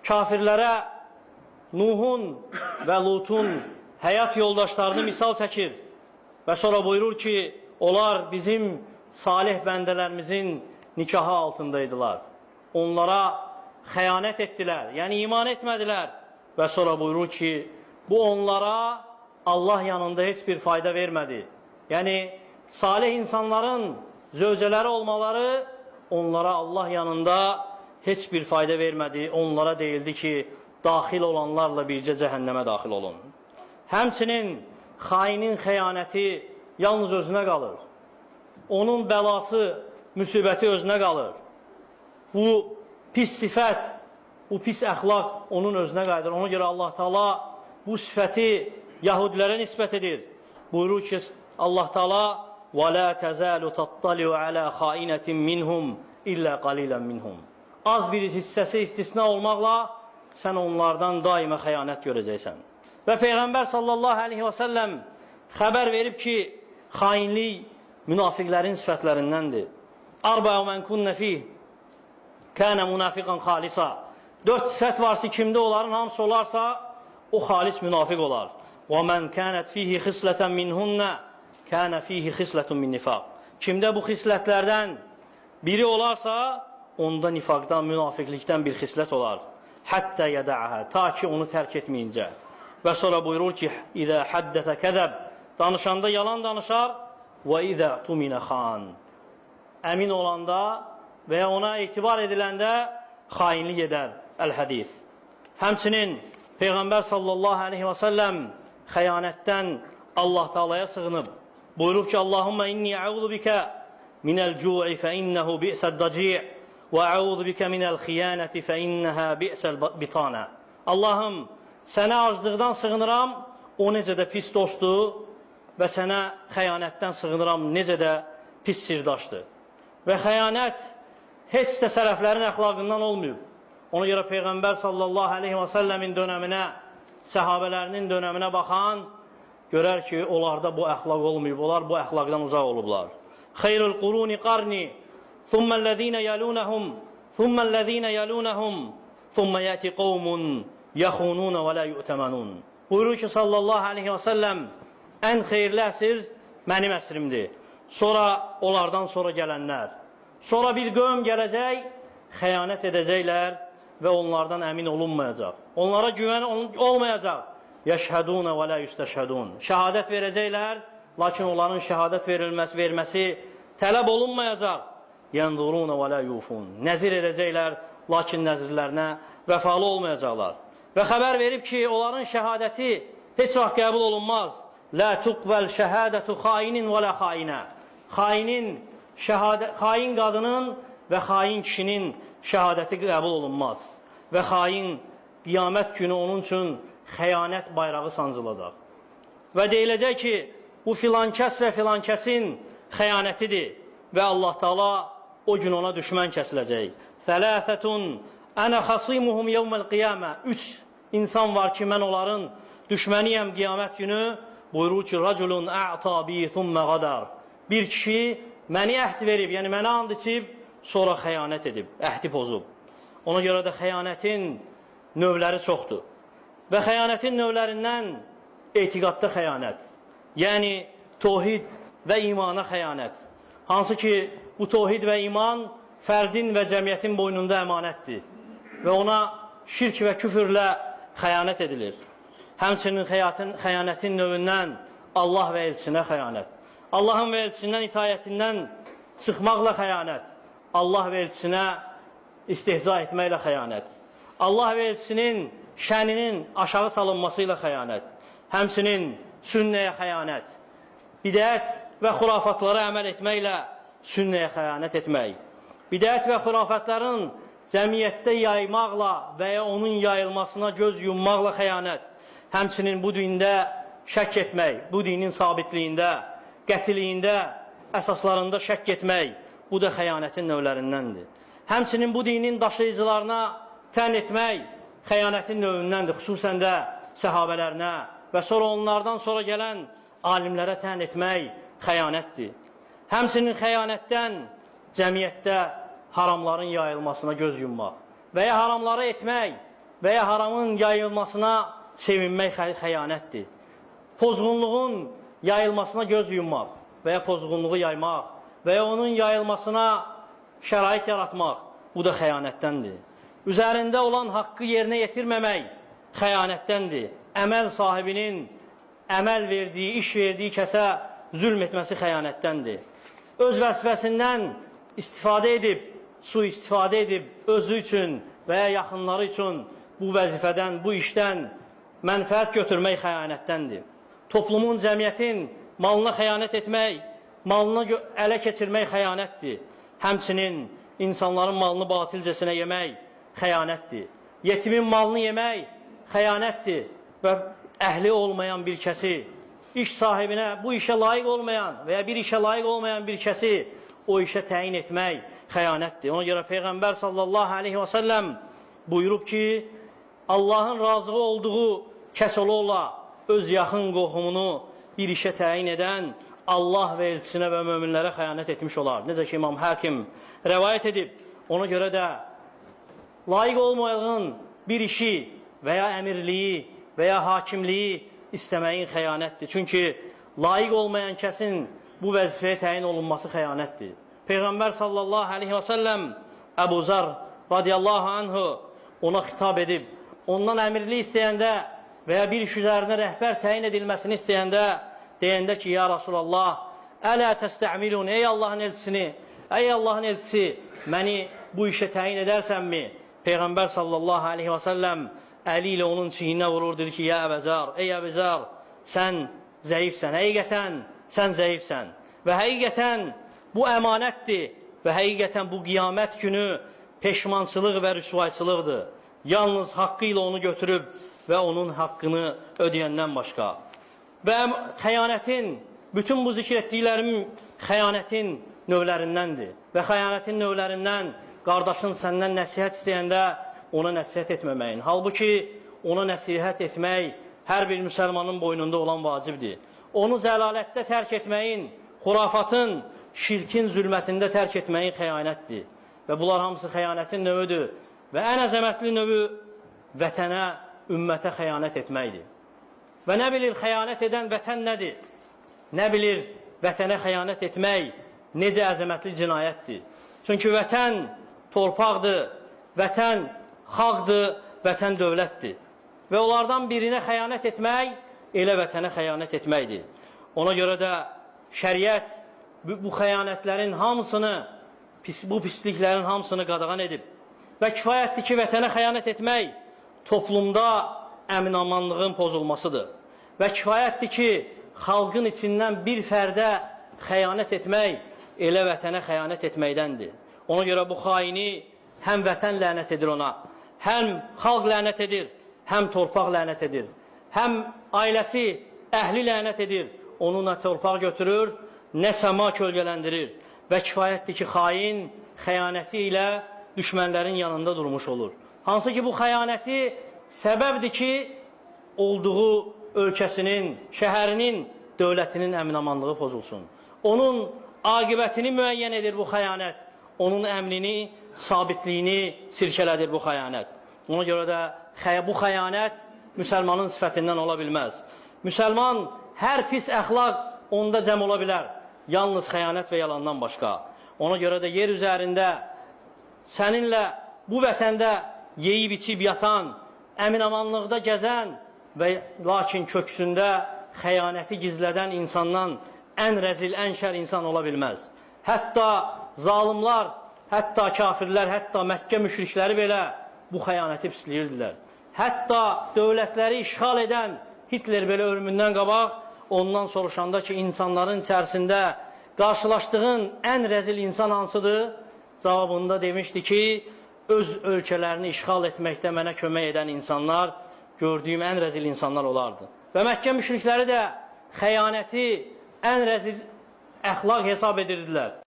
kafirlərə Nuhun və Lutun həyat yoldaşlarını misal çəkir və sonra buyurur ki, onlar bizim salih bəndələrimizin nikahı altındaydılar. Onlara xəyanət etdilər, yəni iman etmədilər və sonra buyurur ki, bu onlara Allah yanında heç bir fayda vermədi. Yəni, salih insanların zövcələri olmaları onlara Allah yanında heç bir fayda vermədi. Onlara deyildi ki, daxil olanlarla bircə cəhənnəmə daxil olun. Həmçinin xainin xəyanəti yalnız özünə qalır. Onun bəlası, müsibəti özünə qalır. Bu pis sifət, bu pis əxlaq onun özünə qayıdır. Ona görə Allah Teala bu sifəti Yahudilərə nisbət edir. Buyurur ki, Allah Teala وَلَا تَزَالُ تَطَّلِعُ عَلَى خَائِنَةٍ مِّنْهُمْ إِلَّا قَلِيلًا مِّنْهُمْ. Az bir hissəsi istisna olmaqla sən onlardan daima xəyanət görəcəksən. Və Peyğəmbər sallallahu aleyhi və səlləm xəbər verib ki, xainlik münafiqlərin sifətlərindəndir. Arba'u men kunne fih kana munafiqan xalisa. 4 sifət var ki, kimdə onların hamısı olarsa, o xalis münafiq olar. Və men kanat fihi xislatan minhunna kana fihi xislatun min nifaq. Kimdə bu xislətlərdən biri olarsa, onda nifaqdan, münafiqlikdən bir xislət olar. Hətta yədə'əhə, ta ki onu tərk etməyincə. Və sonra buyurur ki, İzə həddətə kəzəb, danışanda yalan danışar, və izə tuminə xan. Əmin olanda və ya ona etibar ediləndə xainlik edər. Əl-hədis. Həmçinin Peyğəmbər sallallahu aleyhi və səlləm xəyanətdən Allah Teala'ya sığınıb. Buyurub ki, Allahumma inni əuzu bikə minəl-cu'i fə innəhu bi'səd-daci' və əuzu bikə minəl-xiyanəti fə innəhə bi'səl-bitana. Allahım, sənə aclıqdan sığınıram, o necə də pis dostdur və sənə xəyanətdən sığınıram, necə də pis sirdaşdır. Və xəyanət heç də sələflərin əxlaqından olmuyor. Ona görə Peyğəmbər sallallahu aleyhi və səlləmin dönəminə, səhabələrinin dönəminə baxan, görər ki, onlarda bu əxlaq olmuyor. Onlar bu əxlaqdan uzaq olublar. Xeyrul quruni qarni, thumməl-ləzīnə yəlunəhum, thumməl-ləzīnə yəlunəhum, thummə yəti qovmun, yəxunun və lə yu'təmənun. Buyurur ki, sallallahu aleyhi və səlləm, ən xeyirli əsr mənim əsrimdir. Sonra onlardan sonra gələnlər. Sonra bir qövm gələcək, xəyanət edəcəklər və onlardan əmin olunmayacaq. Onlara güvən olmayacaq. Yəşhədun və lə yüstəşhədun. Şəhadət verəcəklər, lakin onların şəhadət verməsi tələb olunmayacaq. Yənzurun və lə yufun. Nəzir edəcəklər, lakin nəzirlərinə vəfalı olmayacaqlar. Və xəbər verib ki, onların şəhadəti heç vaxt qəbul olunmaz. Lə tuqbəl şəhədətu xainin və lə xainə. Xain qadının və xain kişinin şəhadəti qəbul olunmaz. Və xain qiyamət günü onun üçün xəyanət bayrağı sancılacaq. Və deyiləcək ki, bu filankəs və filankəsin xəyanətidir və Allah Teala o gün ona düşmən kəsiləcək. Thələthətun ənə xasimuhum yevməl qiyamə. 3 insan var ki, mən onların düşməniyəm qiyamət günü. Buyurur ki, rəculun ə'ta bi thummə qadar. Bir kişi məni əhd verib, yəni mənə and içib, sonra xəyanət edib, əhdi pozub. Ona görə də xəyanətin növləri çoxdur. Və xəyanətin növlərindən etiqadda xəyanət, yəni tohid və imana xəyanət. Hansı ki, bu tohid və iman fərdin və cəmiyyətin boynunda əmanətdir və ona şirk və küfürlə xəyanət edilir. Həmçinin xəyanətin növündən Allah və elçisinə xəyanət. Allahın və elçisindən itayətindən çıxmaqla xəyanət. Allah və elçisinə istehza etməklə xəyanət. Allah və elçisinin şəninin aşağı salınması ilə xəyanət. Həmçinin sünnəyə xəyanət. Bidət və xurafatlara əməl etməklə sünnəyə xəyanət etmək. Bidət və xurafatların cəmiyyətdə yaymaqla və ya onun yayılmasına göz yummaqla xəyanət. Həmçinin bu dində şək etmək, bu dinin sabitliyində, qətiliyində, əsaslarında şək etmək, bu da xəyanətin növlərindəndir. Həmçinin bu dinin daşıyıcılarına tən etmək, xəyanətin növündəndir, xüsusən də səhabələrinə və sonra onlardan sonra gələn alimlərə tən etmək xəyanətdir. Həmçinin xəyanətdən cəmiyyətdə haramların yayılmasına göz yummaq və ya haramları etmək və ya haramın yayılmasına sevinmək xəyanətdir. Pozğunluğun yayılmasına göz yummaq və ya pozğunluğu yaymaq və ya onun yayılmasına şərait yaratmaq, bu da xəyanətdəndir. Üzərində olan haqqı yerinə yetirməmək xəyanətdəndir. Əməl sahibinin əməl verdiyi, iş verdiyi kəsə zülm etməsi xəyanətdəndir. Öz vəzifəsindən istifadə edib, sui-istifadə edib özü üçün və ya yaxınları üçün bu vəzifədən, bu işdən mənfəət götürmək xəyanətdəndir. Toplumun, cəmiyyətin malına xəyanət etmək, malını ələ keçirmək xəyanətdir. Həmçinin insanların malını batilcəsinə yemək xəyanətdir. Yetimin malını yemək xəyanətdir və əhli olmayan bir kəsi, iş sahibinə bu işə layiq olmayan və ya bir işə layiq olmayan bir kəsi o işə təyin etmək xəyanətdir. Ona görə Peyğəmbər sallallahu aleyhi və səlləm buyurub ki, Allahın razı olduğu kəs ola öz yaxın qohumunu bir işə təyin edən Allah və elçisinə və möminlərə xəyanət etmiş olar. Necə ki, İmam Həkim rəvayət edib, ona görə də layiq olmayan bir işi və ya əmirliyi və ya hakimliyi istəməyin xəyanətdir. Çünki layiq olmayan kəsin bu vəzifəyə təyin olunması xəyanətdir. Peyğəmbər sallallahu aleyhi və səlləm Əbu Zər radiyallahu anhu ona xitab edib, ondan əmirlik istəyəndə və ya bir iş üzərində rəhbər təyin edilməsini istəyəndə, deyəndə ki, ya Rasulallah, ələ təstə'milun, ey Allahın elçisini, ey Allahın elçisi, məni bu işə təyin edərsənmi? Peyğəmbər sallallahu aleyhi və səlləm əli ilə onun çiyninə vurur, dedi ki, ya Əbəzər, ey Əbəzər, sən zəifsən, həqiqətən sən zəifsən və həqiqətən bu əmanətdir və həqiqətən bu qiyamət günü peşmançılıq və rüsvayçılıqdır. Yalnız haqqı ilə onu götürüb və onun haqqını ödəyəndən başqa. Və xəyanətin, bütün bu zikr etdiklərim xəyanətin növlərindəndir. Və xəyanətin növlərindən qardaşın səndən nəsihət istəyəndə ona nəsihət etməməyin. Halbuki ona nəsihət etmək hər bir müsəlmanın boynunda olan vacibdir. Onu zəlalətdə tərk etməyin, xurafatın, şirkin zülmətində tərk etməyin xəyanətdir. Və bunlar hamısı xəyanətin növüdür. Və ən əzəmətli növü vətənə, ümmətə xəyanət etməkdir. Və nə bilir xəyanət edən vətən nədir? Nə bilir vətənə xəyanət etmək necə əzəmətli cinayətdir? Çünki vətən torpaqdır, vətən xalqdır, vətən dövlətdir. Və onlardan birinə xəyanət etmək elə vətənə xəyanət etməkdir. Ona görə də şəriət bu xəyanətlərin hamısını, bu pisliklərin hamısını qadağan edib. Və kifayətdir ki, vətənə xəyanət etmək toplumda əmin-amanlığın pozulmasıdır. Və kifayətdir ki, xalqın içindən bir fərdə xəyanət etmək elə vətənə xəyanət etməkdəndir. Ona görə bu xaini həm vətən lənət edir ona, həm xalq lənət edir, həm torpaq lənət edir, həm ailəsi, əhli lənət edir, onu nə torpaq götürür, nə səma kölgələndirir. Və kifayətdir ki, xain xəyanəti ilə düşmənlərin yanında durmuş olur. Hansı ki, bu xəyanəti səbəbdir ki, olduğu ölkəsinin, şəhərinin, dövlətinin əmin-amanlığı pozulsun. Onun aqibətini müəyyən edir bu xəyanət. Onun əmnini, sabitliyini sirkələdir bu xəyanət. Ona görə də bu xəyanət müsəlmanın sifətindən ola bilməz. Müsəlman hər pis əxlaq onda cəm ola bilər. Yalnız xəyanət və yalandan başqa. Ona görə də yer üzərində səninlə bu vətəndə yeyib-içib yatan, əmin-amanlıqda gəzən və lakin köksündə xəyanəti gizlədən insandan ən rəzil, ən şər insan ola bilməz. Hətta zalimlar, hətta kafirlər, hətta Məkkə müşrikləri belə bu xəyanəti pisləyirdilər. Hətta dövlətləri işğal edən Hitler belə ölümündən qabaq ondan soruşanda ki, insanların içərisində qarşılaşdığın ən rəzil insan hansıdır? Cavabında demişdi ki, öz ölkələrini işğal etməkdə mənə kömək edən insanlar, gördüyüm ən rəzil insanlar olardı. Və Məkkə müşrikləri də xəyanəti ən rəzil əxlaq hesab edirdilər.